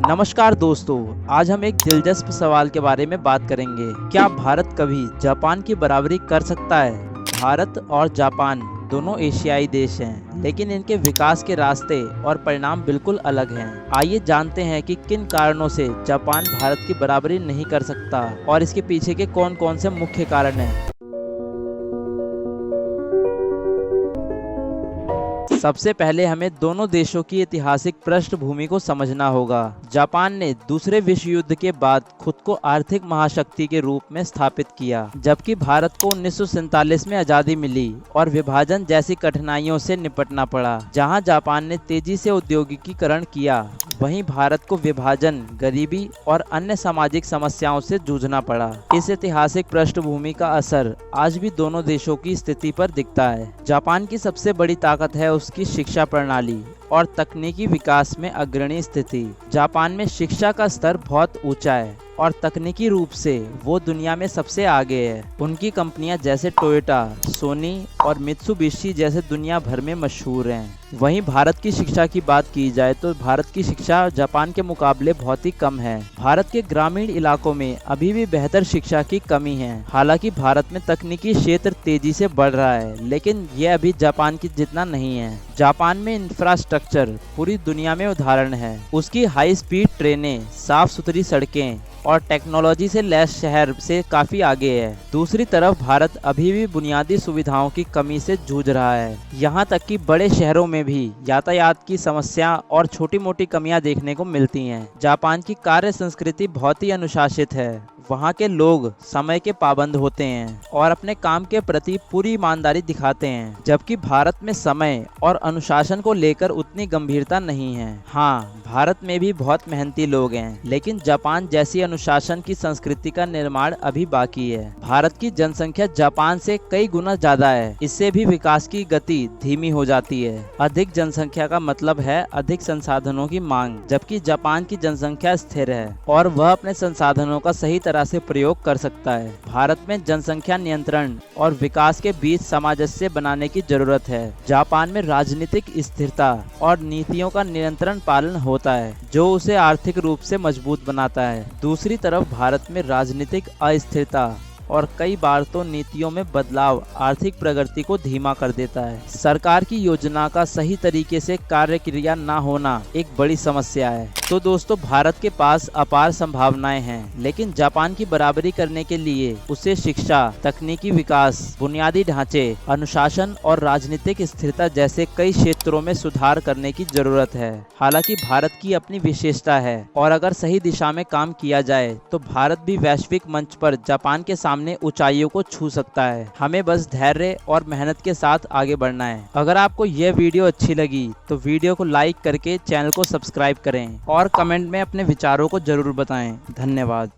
नमस्कार दोस्तों, आज हम एक दिलचस्प सवाल के बारे में बात करेंगे। क्या भारत कभी जापान की बराबरी कर सकता है? भारत और जापान दोनों एशियाई देश हैं, लेकिन इनके विकास के रास्ते और परिणाम बिल्कुल अलग हैं। आइए जानते हैं कि किन कारणों से जापान भारत की बराबरी नहीं कर सकता और इसके पीछे के कौन कौन से मुख्य कारण हैं। सबसे पहले हमें दोनों देशों की ऐतिहासिक पृष्ठभूमि को समझना होगा। जापान ने दूसरे विश्व युद्ध के बाद खुद को आर्थिक महाशक्ति के रूप में स्थापित किया, जबकि भारत को 1947 में आजादी मिली और विभाजन जैसी कठिनाइयों से निपटना पड़ा। जहां जापान ने तेजी से औद्योगिकीकरण किया, वहीं भारत को विभाजन, गरीबी और अन्य सामाजिक समस्याओं से जूझना पड़ा। इस ऐतिहासिक पृष्ठभूमि का असर आज भी दोनों देशों की स्थिति पर दिखता है। जापान की सबसे बड़ी ताकत है उसकी शिक्षा प्रणाली और तकनीकी विकास में अग्रणी स्थिति। जापान में शिक्षा का स्तर बहुत ऊंचा है और तकनीकी रूप से वो दुनिया में सबसे आगे है। उनकी कंपनियां जैसे टोयोटा, सोनी और मित्सुबिशी जैसे दुनिया भर में मशहूर हैं। वहीं भारत की शिक्षा की बात की जाए तो भारत की शिक्षा जापान के मुकाबले बहुत ही कम है। भारत के ग्रामीण इलाकों में अभी भी बेहतर शिक्षा की कमी है। हालांकि भारत में तकनीकी क्षेत्र तेजी से बढ़ रहा है, लेकिन यह अभी जापान की जितना नहीं है। जापान में इंफ्रास्ट्रक्चर पूरी दुनिया में उदाहरण है। उसकी हाई स्पीड ट्रेनें, साफ सुथरी सड़कें और टेक्नोलॉजी से लैस शहर से काफी आगे है। दूसरी तरफ भारत अभी भी बुनियादी सुविधाओं की कमी से जूझ रहा है। यहाँ तक कि बड़े शहरों में भी यातायात की समस्या और छोटी मोटी कमियां देखने को मिलती हैं। जापान की कार्य संस्कृति बहुत ही अनुशासित है। वहाँ के लोग समय के पाबंद होते हैं और अपने काम के प्रति पूरी ईमानदारी दिखाते हैं, जबकि भारत में समय और अनुशासन को लेकर उतनी गंभीरता नहीं है। हाँ, भारत में भी बहुत मेहनती लोग हैं, लेकिन जापान जैसी अनुशासन की संस्कृति का निर्माण अभी बाकी है। भारत की जनसंख्या जापान से कई गुना ज्यादा है, इससे भी विकास की गति धीमी हो जाती है। अधिक जनसंख्या का मतलब है अधिक संसाधनों की मांग, जबकि जापान की जनसंख्या स्थिर है और वह अपने संसाधनों का सही तरह से प्रयोग कर सकता है। भारत में जनसंख्या नियंत्रण और विकास के बीच सामंजस्य बनाने की जरूरत है। जापान में राजनीतिक स्थिरता और नीतियों का निरंतर पालन होता है, जो उसे आर्थिक रूप से मजबूत बनाता है। दूसरी तरफ भारत में राजनीतिक अस्थिरता और कई बार तो नीतियों में बदलाव आर्थिक प्रगति को धीमा कर देता है। सरकार की योजना का सही तरीके से कार्य क्रिया न होना एक बड़ी समस्या है। तो दोस्तों, भारत के पास अपार संभावनाएं हैं, लेकिन जापान की बराबरी करने के लिए उसे शिक्षा, तकनीकी विकास, बुनियादी ढांचे, अनुशासन और राजनीतिक स्थिरता जैसे कई क्षेत्रों में सुधार करने की जरूरत है। हालांकि भारत की अपनी विशेषता है और अगर सही दिशा में काम किया जाए तो भारत भी वैश्विक मंच पर जापान के सामने ऊंचाइयों को छू सकता है। हमें बस धैर्य और मेहनत के साथ आगे बढ़ना है। अगर आपको यह वीडियो अच्छी लगी तो वीडियो को लाइक करके चैनल को सब्सक्राइब करें और कमेंट में अपने विचारों को जरूर बताएं। धन्यवाद।